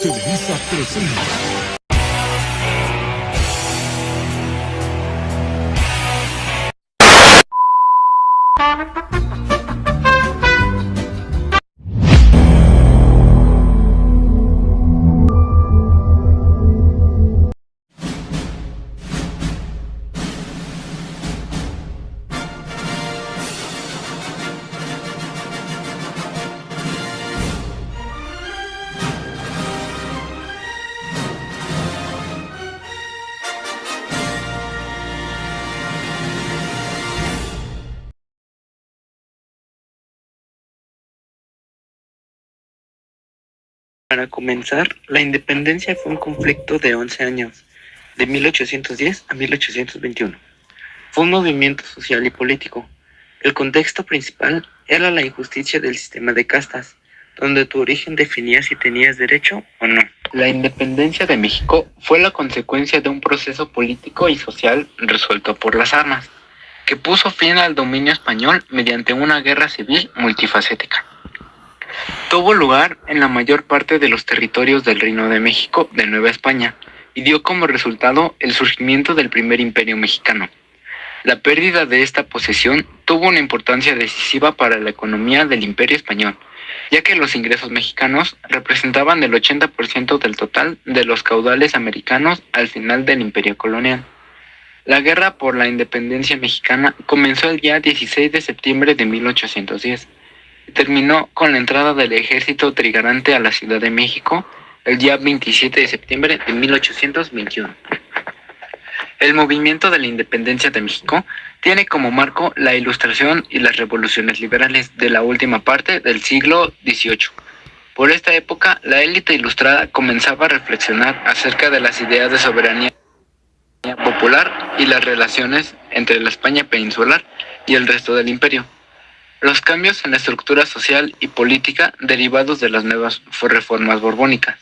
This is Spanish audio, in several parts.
Televisa presenta. Para comenzar, la independencia fue un conflicto de 11 años, de 1810 a 1821. Fue un movimiento social y político. El contexto principal era la injusticia del sistema de castas, donde tu origen definía si tenías derecho o no. La independencia de México fue la consecuencia de un proceso político y social resuelto por las armas, que puso fin al dominio español mediante una guerra civil multifacética. Tuvo lugar en la mayor parte de los territorios del Reino de México de Nueva España y dio como resultado el surgimiento del primer imperio mexicano. La pérdida de esta posesión tuvo una importancia decisiva para la economía del imperio español, ya que los ingresos mexicanos representaban el 80% del total de los caudales americanos al final del imperio colonial. La guerra por la independencia mexicana comenzó el día 16 de septiembre de 1810. Terminó con la entrada del ejército trigarante a la Ciudad de México el día 27 de septiembre de 1821. El movimiento de la independencia de México tiene como marco la Ilustración y las revoluciones liberales de la última parte del siglo XVIII. Por esta época, la élite ilustrada comenzaba a reflexionar acerca de las ideas de soberanía popular y las relaciones entre la España peninsular y el resto del imperio. Los cambios en la estructura social y política derivados de las nuevas reformas borbónicas,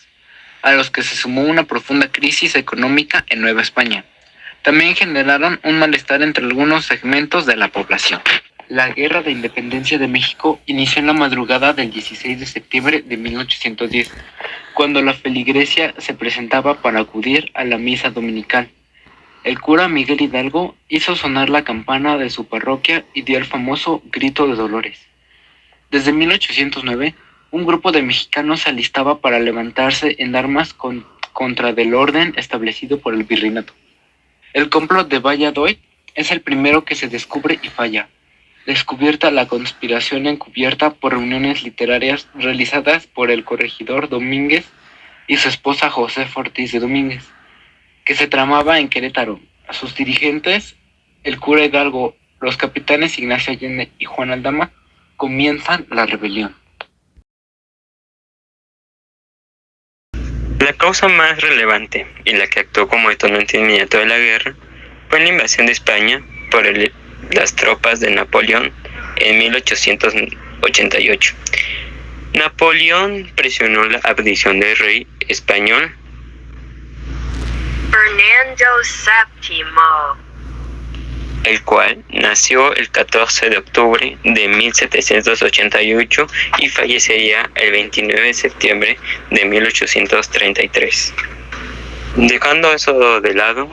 a los que se sumó una profunda crisis económica en Nueva España, también generaron un malestar entre algunos segmentos de la población. La Guerra de Independencia de México inició en la madrugada del 16 de septiembre de 1810, cuando la feligresía se presentaba para acudir a la misa dominical. El cura Miguel Hidalgo hizo sonar la campana de su parroquia y dio el famoso Grito de Dolores. Desde 1809, un grupo de mexicanos se alistaba para levantarse en armas contra del orden establecido por el virreinato. El complot de Valladolid es el primero que se descubre y falla. Descubierta la conspiración encubierta por reuniones literarias realizadas por el corregidor Domínguez y su esposa Josefa Ortiz de Domínguez, que se tramaba en Querétaro. A sus dirigentes, el cura Hidalgo, los capitanes Ignacio Allende y Juan Aldama, comienzan la rebelión. La causa más relevante y la que actuó como detonante inmediato de la guerra fue la invasión de España por las tropas de Napoleón en 1888. Napoleón presionó la abdición del rey español Fernando VII, el cual nació el 14 de octubre de 1788 y fallecería el 29 de septiembre de 1833. Dejando eso de lado,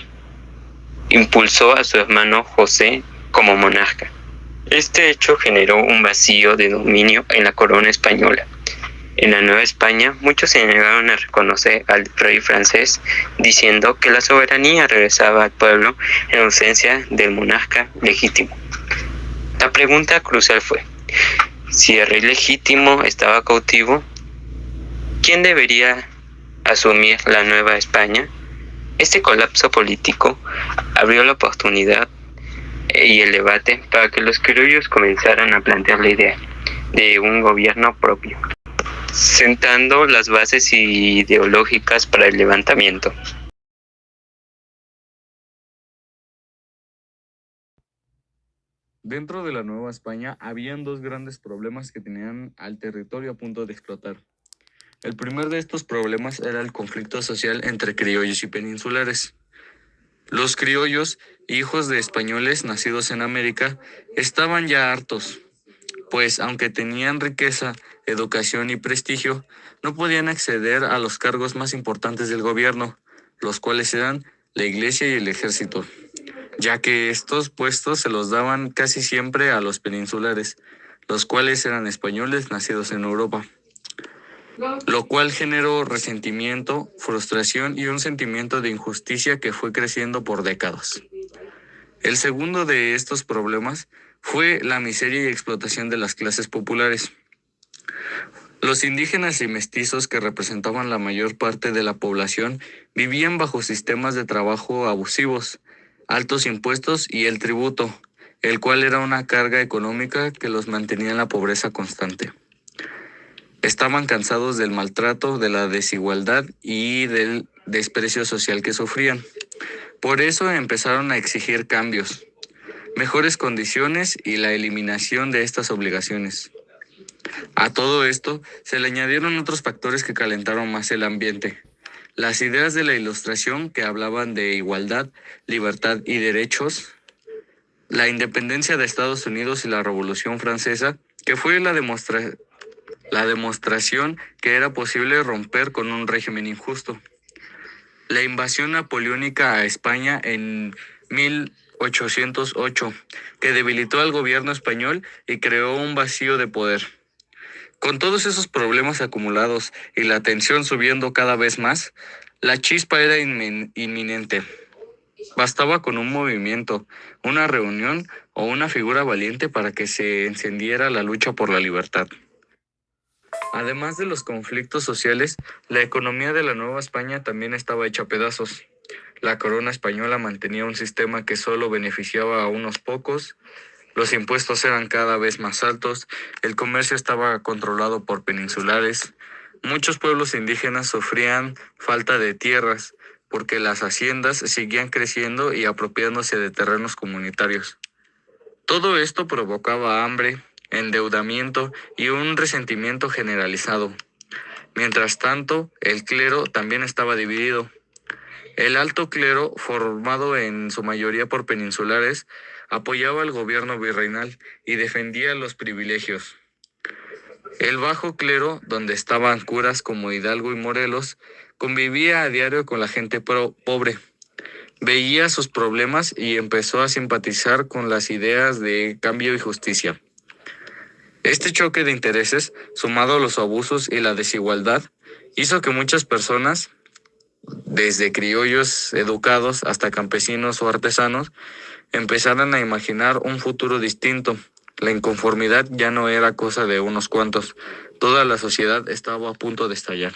impulsó a su hermano José como monarca. Este hecho generó un vacío de dominio en la corona española. En la Nueva España, muchos se negaron a reconocer al rey francés, diciendo que la soberanía regresaba al pueblo en ausencia del monarca legítimo. La pregunta crucial fue, si el rey legítimo estaba cautivo, ¿quién debería asumir la Nueva España? Este colapso político abrió la oportunidad y el debate para que los criollos comenzaran a plantear la idea de un gobierno propio, sentando las bases ideológicas para el levantamiento. Dentro de la Nueva España habían dos grandes problemas que tenían al territorio a punto de explotar. El primer de estos problemas era el conflicto social entre criollos y peninsulares. Los criollos, hijos de españoles nacidos en América, estaban ya hartos pues aunque tenían riqueza, educación y prestigio, no podían acceder a los cargos más importantes del gobierno, los cuales eran la iglesia y el ejército, ya que estos puestos se los daban casi siempre a los peninsulares, los cuales eran españoles nacidos en Europa, lo cual generó resentimiento, frustración y un sentimiento de injusticia que fue creciendo por décadas. El segundo de estos problemas fue la miseria y explotación de las clases populares. Los indígenas y mestizos, que representaban la mayor parte de la población, vivían bajo sistemas de trabajo abusivos, altos impuestos y el tributo, el cual era una carga económica que los mantenía en la pobreza constante. Estaban cansados del maltrato, de la desigualdad y del desprecio social que sufrían. Por eso empezaron a exigir cambios, mejores condiciones y la eliminación de estas obligaciones. A todo esto se le añadieron otros factores que calentaron más el ambiente. Las ideas de la Ilustración, que hablaban de igualdad, libertad y derechos, la independencia de Estados Unidos y la Revolución Francesa, que fue la demostración que era posible romper con un régimen injusto. La invasión napoleónica a España en 1808, que debilitó al gobierno español y creó un vacío de poder. Con todos esos problemas acumulados y la tensión subiendo cada vez más, la chispa era inminente. Bastaba con un movimiento, una reunión o una figura valiente para que se encendiera la lucha por la libertad. Además de los conflictos sociales, la economía de la Nueva España también estaba hecha a pedazos. La corona española mantenía un sistema que solo beneficiaba a unos pocos, los impuestos eran cada vez más altos, el comercio estaba controlado por peninsulares, muchos pueblos indígenas sufrían falta de tierras porque las haciendas seguían creciendo y apropiándose de terrenos comunitarios. Todo esto provocaba hambre, endeudamiento y un resentimiento generalizado. Mientras tanto, el clero también estaba dividido. El alto clero, formado en su mayoría por peninsulares, apoyaba al gobierno virreinal y defendía los privilegios. El bajo clero, donde estaban curas como Hidalgo y Morelos, convivía a diario con la gente pobre. Veía sus problemas y empezó a simpatizar con las ideas de cambio y justicia. Este choque de intereses, sumado a los abusos y la desigualdad, hizo que muchas personas, desde criollos educados hasta campesinos o artesanos, empezaran a imaginar un futuro distinto. La inconformidad ya no era cosa de unos cuantos, toda la sociedad estaba a punto de estallar.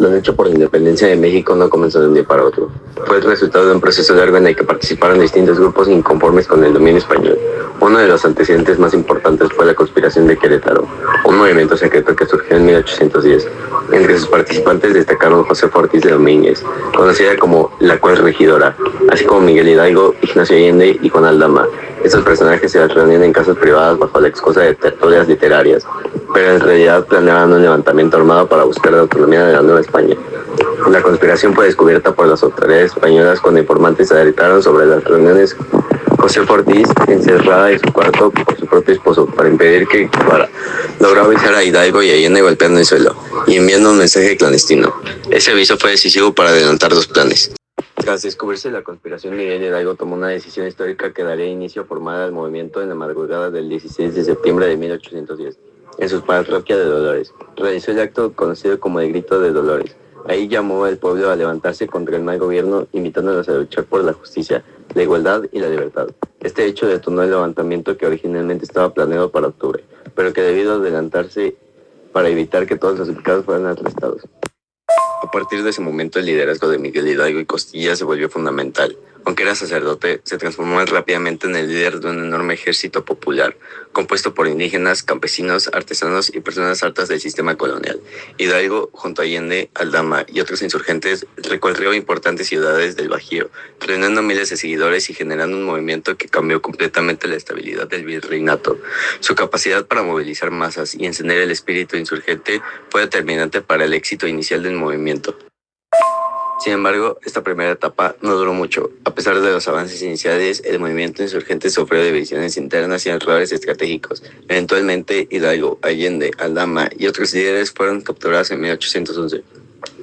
La lucha por la independencia de México no comenzó de un día para otro. Fue el resultado de un proceso largo en el que participaron distintos grupos inconformes con el dominio español. Uno de los antecedentes más importantes fue la conspiración de Querétaro, un movimiento secreto que surgió en 1810. Entre sus participantes destacaron Josefa Ortiz de Domínguez, conocida como la Cual Regidora, así como Miguel Hidalgo, Ignacio Allende y Juan Aldama. Estos personajes se reunían en casas privadas bajo la excusa de tertulias literarias, pero en realidad planeaban un levantamiento armado para buscar la autonomía de la Nueva España. La conspiración fue descubierta por las autoridades españolas cuando informantes alertaron sobre las reuniones. Josefa Ortiz, encerrada en su cuarto por su propio esposo, para impedir que logró avisar a Hidalgo y Allende golpeando el suelo y enviando un mensaje clandestino. Ese aviso fue decisivo para adelantar los planes. Tras descubrirse la conspiración, Miguel Hidalgo tomó una decisión histórica que daría inicio formal al movimiento en la madrugada del 16 de septiembre de 1810, en su parroquia de Dolores. Realizó el acto conocido como el Grito de Dolores. Ahí llamó al pueblo a levantarse contra el mal gobierno, invitándolos a luchar por la justicia, la igualdad y la libertad. Este hecho detonó el levantamiento que originalmente estaba planeado para octubre, pero que debió adelantarse para evitar que todos los implicados fueran arrestados. A partir de ese momento, el liderazgo de Miguel Hidalgo y Costilla se volvió fundamental. Aunque era sacerdote, se transformó rápidamente en el líder de un enorme ejército popular, compuesto por indígenas, campesinos, artesanos y personas hartas del sistema colonial. Hidalgo, junto a Allende, Aldama y otros insurgentes, recorrió importantes ciudades del Bajío, reuniendo miles de seguidores y generando un movimiento que cambió completamente la estabilidad del virreinato. Su capacidad para movilizar masas y encender el espíritu insurgente fue determinante para el éxito inicial del movimiento. Sin embargo, esta primera etapa no duró mucho. A pesar de los avances iniciales, el movimiento insurgente sufrió divisiones internas y errores estratégicos. Eventualmente, Hidalgo, Allende, Aldama y otros líderes fueron capturados en 1811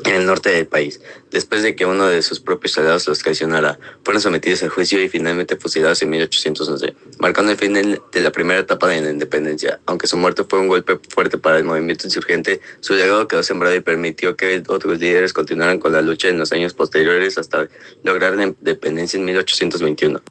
en el norte del país, después de que uno de sus propios soldados los traicionara. Fueron sometidos a juicio y finalmente fusilados en 1811, marcando el fin de la primera etapa de la independencia. Aunque su muerte fue un golpe fuerte para el movimiento insurgente, su legado quedó sembrado y permitió que otros líderes continuaran con la lucha en los años posteriores hasta lograr la independencia en 1821.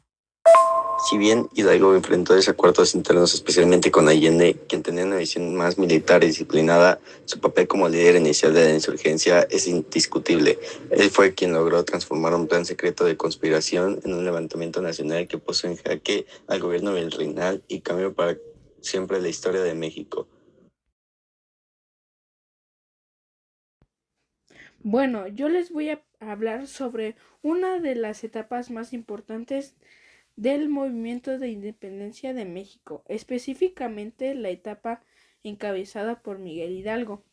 Si bien Hidalgo enfrentó desacuerdos internos, especialmente con Allende, quien tenía una visión más militar y disciplinada, su papel como líder inicial de la insurgencia es indiscutible. Él fue quien logró transformar un plan secreto de conspiración en un levantamiento nacional que puso en jaque al gobierno virreinal y cambió para siempre la historia de México. Bueno, yo les voy a hablar sobre una de las etapas más importantes del movimiento de independencia de México, específicamente la etapa encabezada por Miguel Hidalgo.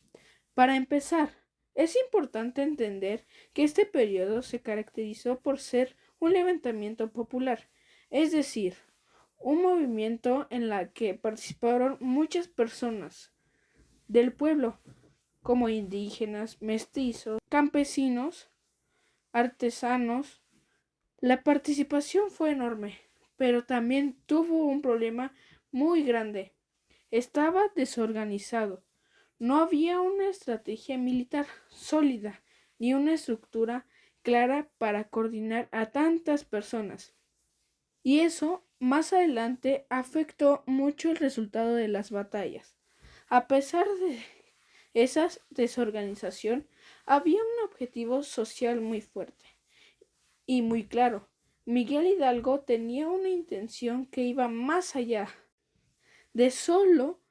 Para empezar, es importante entender que este periodo se caracterizó por ser un levantamiento popular, es decir, un movimiento en la que participaron muchas personas del pueblo, como indígenas, mestizos, campesinos, artesanos. La participación fue enorme, pero también tuvo un problema muy grande. Estaba desorganizado. No había una estrategia militar sólida ni una estructura clara para coordinar a tantas personas. Y eso más adelante afectó mucho el resultado de las batallas. A pesar de esa desorganización, había un objetivo social muy fuerte y muy claro. Miguel Hidalgo tenía una intención que iba más allá de solo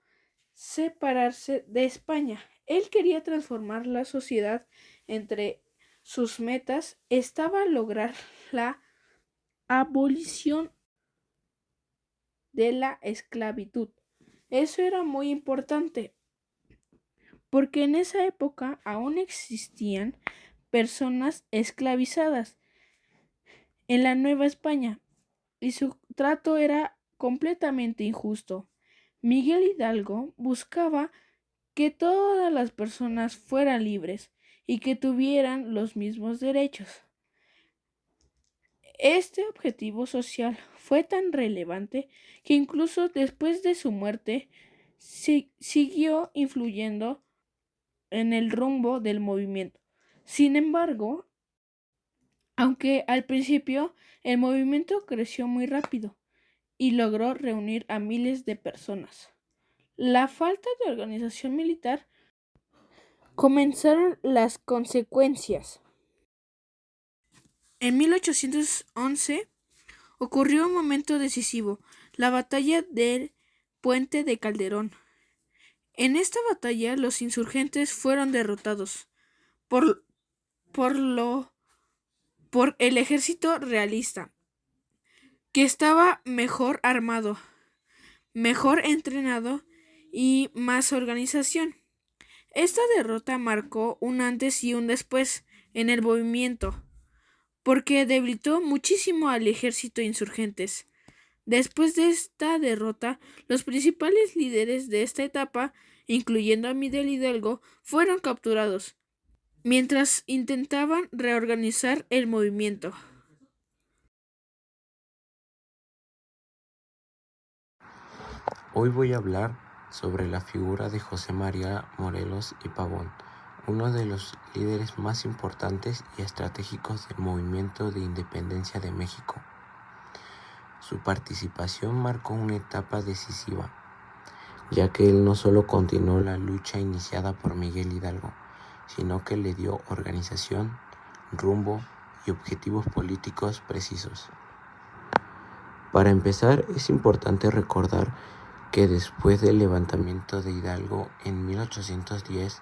separarse de España. Él quería transformar la sociedad. Entre sus metas estaba lograr la abolición de la esclavitud. Eso era muy importante porque en esa época aún existían personas esclavizadas en la Nueva España y su trato era completamente injusto. Miguel Hidalgo buscaba que todas las personas fueran libres y que tuvieran los mismos derechos. Este objetivo social fue tan relevante que incluso después de su muerte siguió influyendo en el rumbo del movimiento. Sin embargo, aunque al principio el movimiento creció muy rápido y logró reunir a miles de personas, la falta de organización militar comenzaron las consecuencias. En 1811 ocurrió un momento decisivo, la batalla del Puente de Calderón. En esta batalla los insurgentes fueron derrotados por el ejército realista, que estaba mejor armado, mejor entrenado y más organización. Esta derrota marcó un antes y un después en el movimiento, porque debilitó muchísimo al ejército insurgentes. Después de esta derrota, los principales líderes de esta etapa, incluyendo a Miguel Hidalgo, fueron capturados, mientras intentaban reorganizar el movimiento. Hoy voy a hablar sobre la figura de José María Morelos y Pavón, uno de los líderes más importantes y estratégicos del movimiento de independencia de México. Su participación marcó una etapa decisiva, ya que él no solo continuó la lucha iniciada por Miguel Hidalgo, sino que le dio organización, rumbo y objetivos políticos precisos. Para empezar, es importante recordar que después del levantamiento de Hidalgo en 1810,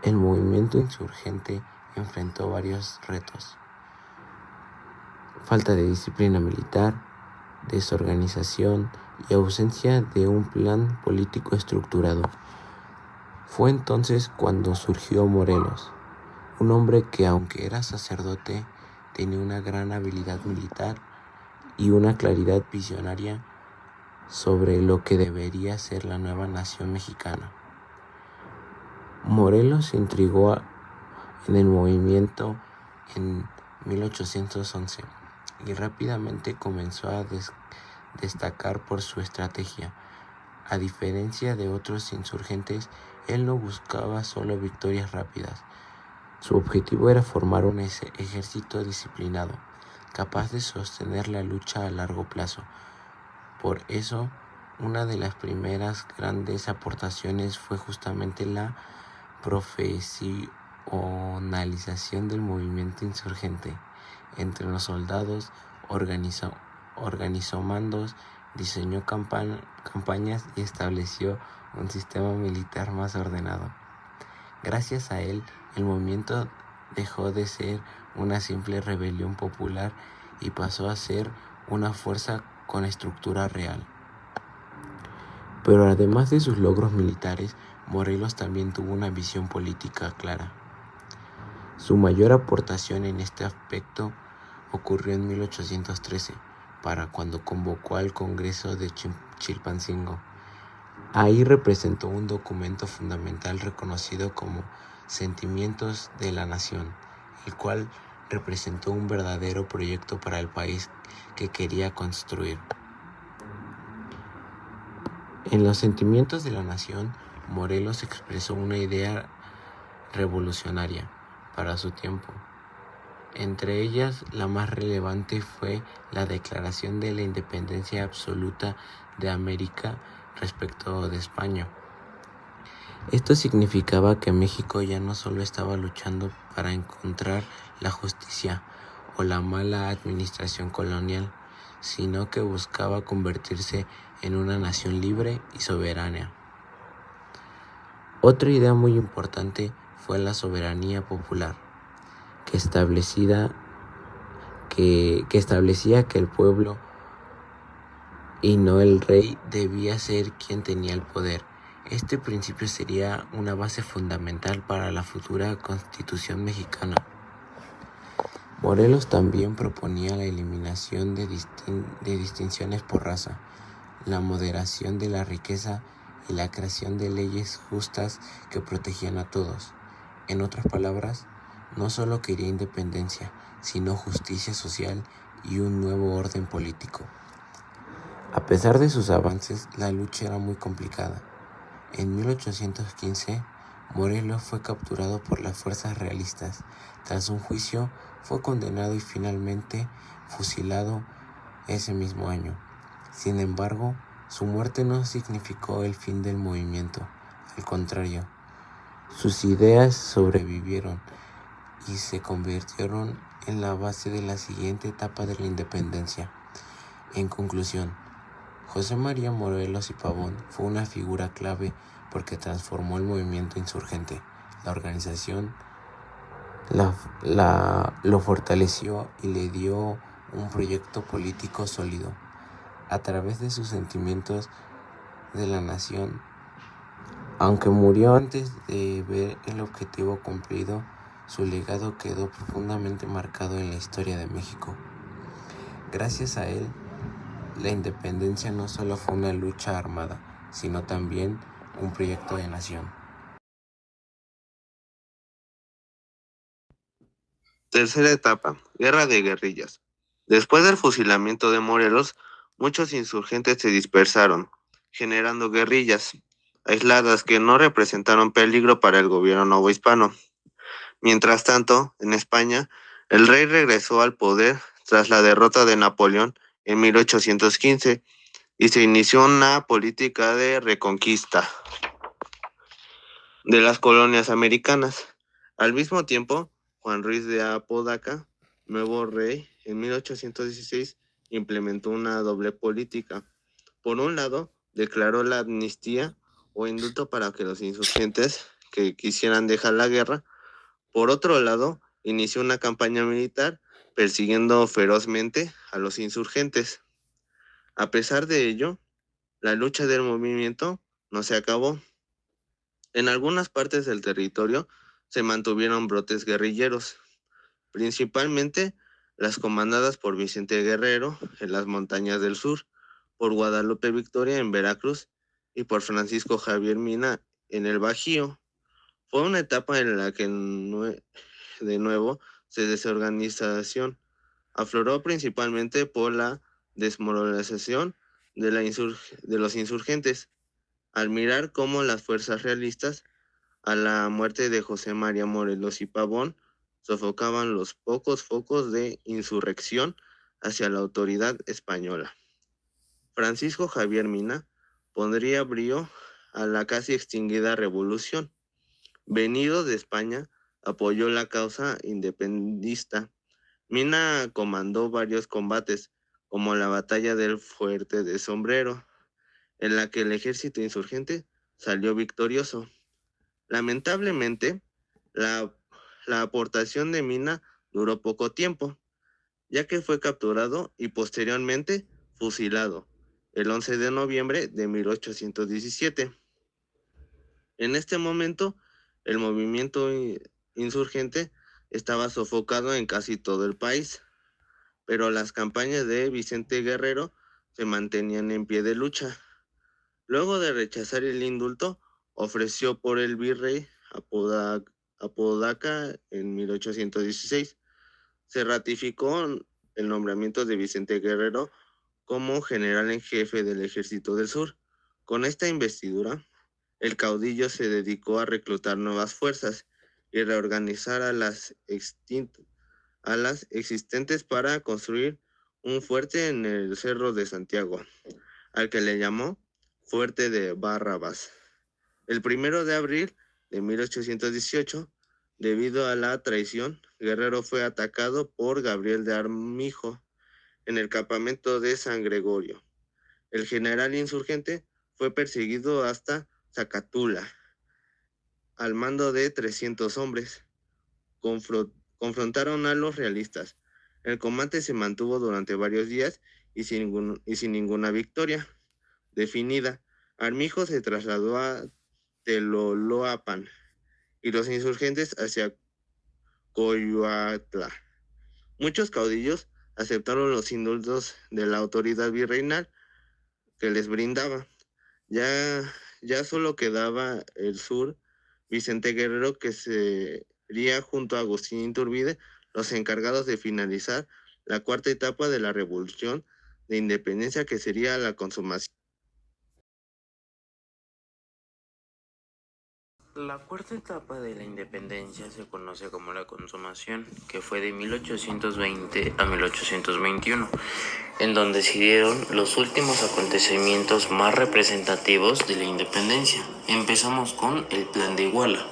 el movimiento insurgente enfrentó varios retos: falta de disciplina militar, desorganización y ausencia de un plan político estructurado. Fue entonces cuando surgió Morelos, un hombre que, aunque era sacerdote, tenía una gran habilidad militar y una claridad visionaria sobre lo que debería ser la nueva nación mexicana. Morelos se intrigó en el movimiento en 1811 y rápidamente comenzó a destacar por su estrategia. A diferencia de otros insurgentes, él no buscaba solo victorias rápidas. Su objetivo era formar un ejército disciplinado, capaz de sostener la lucha a largo plazo. Por eso, una de las primeras grandes aportaciones fue justamente la profesionalización del movimiento insurgente. Entre los soldados, organizó mandos, diseñó campañas y estableció un sistema militar más ordenado. Gracias a él, el movimiento dejó de ser una simple rebelión popular y pasó a ser una fuerza con estructura real. Pero además de sus logros militares, Morelos también tuvo una visión política clara. Su mayor aportación en este aspecto ocurrió en 1813, para cuando convocó al Congreso de Chilpancingo. Ahí representó un documento fundamental reconocido como Sentimientos de la Nación, el cual representó un verdadero proyecto para el país que quería construir. En los Sentimientos de la Nación, Morelos expresó una idea revolucionaria para su tiempo. Entre ellas, la más relevante fue la declaración de la independencia absoluta de América respecto de España. Esto significaba que México ya no solo estaba luchando para encontrar la justicia o la mala administración colonial, sino que buscaba convertirse en una nación libre y soberana. Otra idea muy importante fue la soberanía popular, que establecía que el pueblo y no el rey debía ser quien tenía el poder. Este principio sería una base fundamental para la futura Constitución mexicana. Morelos también proponía la eliminación de distinciones por raza, la moderación de la riqueza y la creación de leyes justas que protegían a todos. En otras palabras, no solo quería independencia, sino justicia social y un nuevo orden político. A pesar de sus avances, la lucha era muy complicada. En 1815, Morelos fue capturado por las fuerzas realistas. Tras un juicio, fue condenado y finalmente fusilado ese mismo año. Sin embargo, su muerte no significó el fin del movimiento. Al contrario, sus ideas sobrevivieron y se convirtieron en la base de la siguiente etapa de la independencia. En conclusión, José María Morelos y Pavón fue una figura clave porque transformó el movimiento insurgente. La organización lo fortaleció y le dio un proyecto político sólido. A través de sus sentimientos de la nación, aunque murió antes de ver el objetivo cumplido, su legado quedó profundamente marcado en la historia de México. Gracias a él, la independencia no solo fue una lucha armada, sino también un proyecto de nación. Tercera etapa, guerra de guerrillas. Después del fusilamiento de Morelos, muchos insurgentes se dispersaron, generando guerrillas aisladas que no representaron peligro para el gobierno novohispano. Mientras tanto, en España, el rey regresó al poder tras la derrota de Napoleón en 1815 y se inició una política de reconquista de las colonias americanas. Al mismo tiempo, Juan Ruiz de Apodaca, nuevo rey, en 1816 implementó una doble política. Por un lado, declaró la amnistía o indulto para que los insurgentes que quisieran dejar la guerra. Por otro lado, inició una campaña militar persiguiendo ferozmente a los insurgentes. A pesar de ello, la lucha del movimiento no se acabó. En algunas partes del territorio se mantuvieron brotes guerrilleros, principalmente las comandadas por Vicente Guerrero en las montañas del sur, por Guadalupe Victoria en Veracruz y por Francisco Javier Mina en el Bajío. Fue una etapa en la que de nuevo se desorganización afloró principalmente por la desmoralización de los insurgentes, al mirar cómo las fuerzas realistas, a la muerte de José María Morelos y Pavón, sofocaban los pocos focos de insurrección hacia la autoridad española. Francisco Javier Mina pondría brío a la casi extinguida revolución. Venido de España, apoyó la causa independentista. Mina comandó varios combates, como la batalla del Fuerte de Sombrero, en la que el ejército insurgente salió victorioso. Lamentablemente, la aportación de Mina duró poco tiempo, ya que fue capturado y posteriormente fusilado el 11 de noviembre de 1817. En este momento, el movimiento insurgente estaba sofocado en casi todo el país, pero las campañas de Vicente Guerrero se mantenían en pie de lucha. Luego de rechazar el indulto, ofreció por el virrey Apodaca en 1816. Se ratificó el nombramiento de Vicente Guerrero como general en jefe del Ejército del Sur. Con esta investidura, el caudillo se dedicó a reclutar nuevas fuerzas y reorganizar a las existentes para construir un fuerte en el Cerro de Santiago, al que le llamó Fuerte de Barrabás. El 1 de abril de 1818, debido a la traición, Guerrero fue atacado por Gabriel de Armijo en el campamento de San Gregorio. El general insurgente fue perseguido hasta Zacatula, al mando de 300 hombres. Confrontaron a los realistas. El combate se mantuvo durante varios días y sin ninguna victoria definida. Armijo se trasladó a Teloloapan y los insurgentes hacia Coyoatla. Muchos caudillos aceptaron los indultos de la autoridad virreinal que les brindaba. Ya solo quedaba el sur. Vicente Guerrero, que sería junto a Agustín Iturbide los encargados de finalizar la cuarta etapa de la Revolución de Independencia, que sería la consumación. La cuarta etapa de la independencia se conoce como la consumación, que fue de 1820 a 1821, en donde se dieron los últimos acontecimientos más representativos de la independencia. Empezamos con el Plan de Iguala.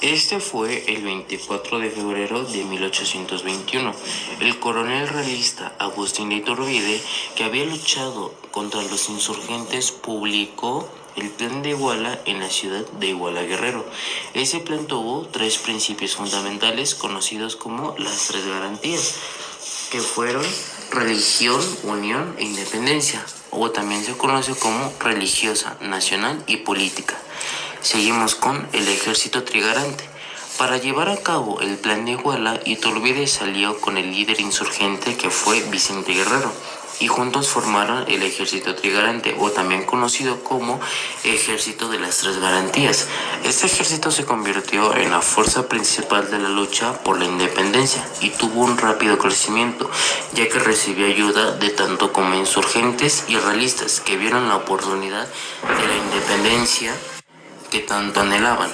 Este fue el 24 de febrero de 1821. El coronel realista Agustín de Iturbide, que había luchado contra los insurgentes, publicó el Plan de Iguala en la ciudad de Iguala Guerrero. Ese plan tuvo 3 principios fundamentales conocidos como las 3 garantías, que fueron religión, unión e independencia, o también se conoce como religiosa, nacional y política. Seguimos con el ejército trigarante. Para llevar a cabo el Plan de Iguala, Iturbide salió con el líder insurgente, que fue Vicente Guerrero, y juntos formaron el ejército trigarante, o también conocido como ejército de las 3 garantías. Este ejército se convirtió en la fuerza principal de la lucha por la independencia y tuvo un rápido crecimiento, ya que recibió ayuda de tanto como insurgentes y realistas que vieron la oportunidad de la independencia que tanto anhelaban.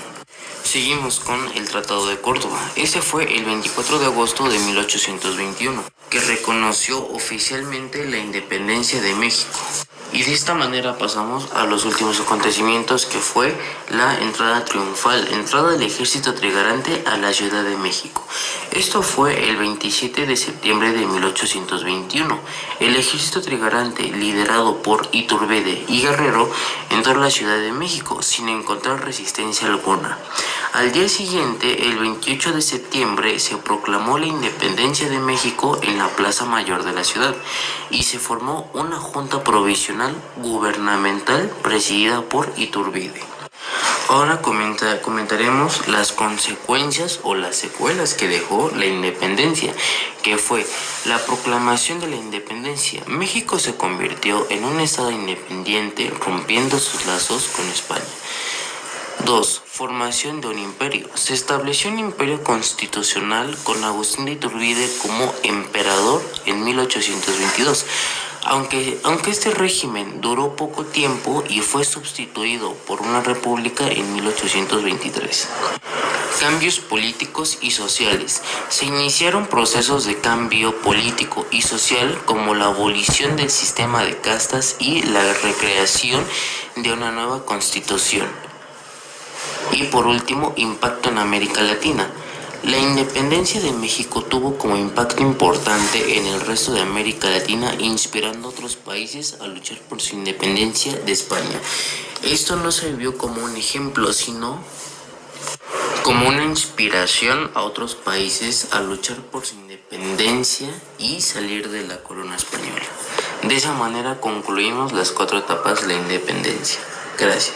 Seguimos con el Tratado de Córdoba. Ese fue el 24 de agosto de 1821, que reconoció oficialmente la independencia de México. Y de esta manera pasamos a los últimos acontecimientos, que fue la entrada triunfal, entrada del ejército trigarante a la Ciudad de México. Esto fue el 27 de septiembre de 1821. El ejército trigarante, liderado por Iturbide y Guerrero, entró a la Ciudad de México sin encontrar resistencia alguna. Al día siguiente, el 28 de septiembre, se proclamó la independencia de México en la Plaza Mayor de la ciudad y se formó una junta provisional gubernamental presidida por Iturbide. Ahora comentaremos las consecuencias o las secuelas que dejó la independencia, que fue la proclamación de la independencia. México se convirtió en un estado independiente, rompiendo sus lazos con España. 2. Formación de un imperio. Se estableció un imperio constitucional con Agustín de Iturbide como emperador en 1822. Aunque este régimen duró poco tiempo y fue sustituido por una república en 1823. Cambios políticos y sociales. Se iniciaron procesos de cambio político y social como la abolición del sistema de castas y la recreación de una nueva constitución. Y por último, impacto en América Latina. La independencia de México tuvo como impacto importante en el resto de América Latina, inspirando a otros países a luchar por su independencia de España. Esto no se vio como un ejemplo, sino como una inspiración a otros países a luchar por su independencia y salir de la corona española. De esa manera concluimos las 4 etapas de la independencia. Gracias.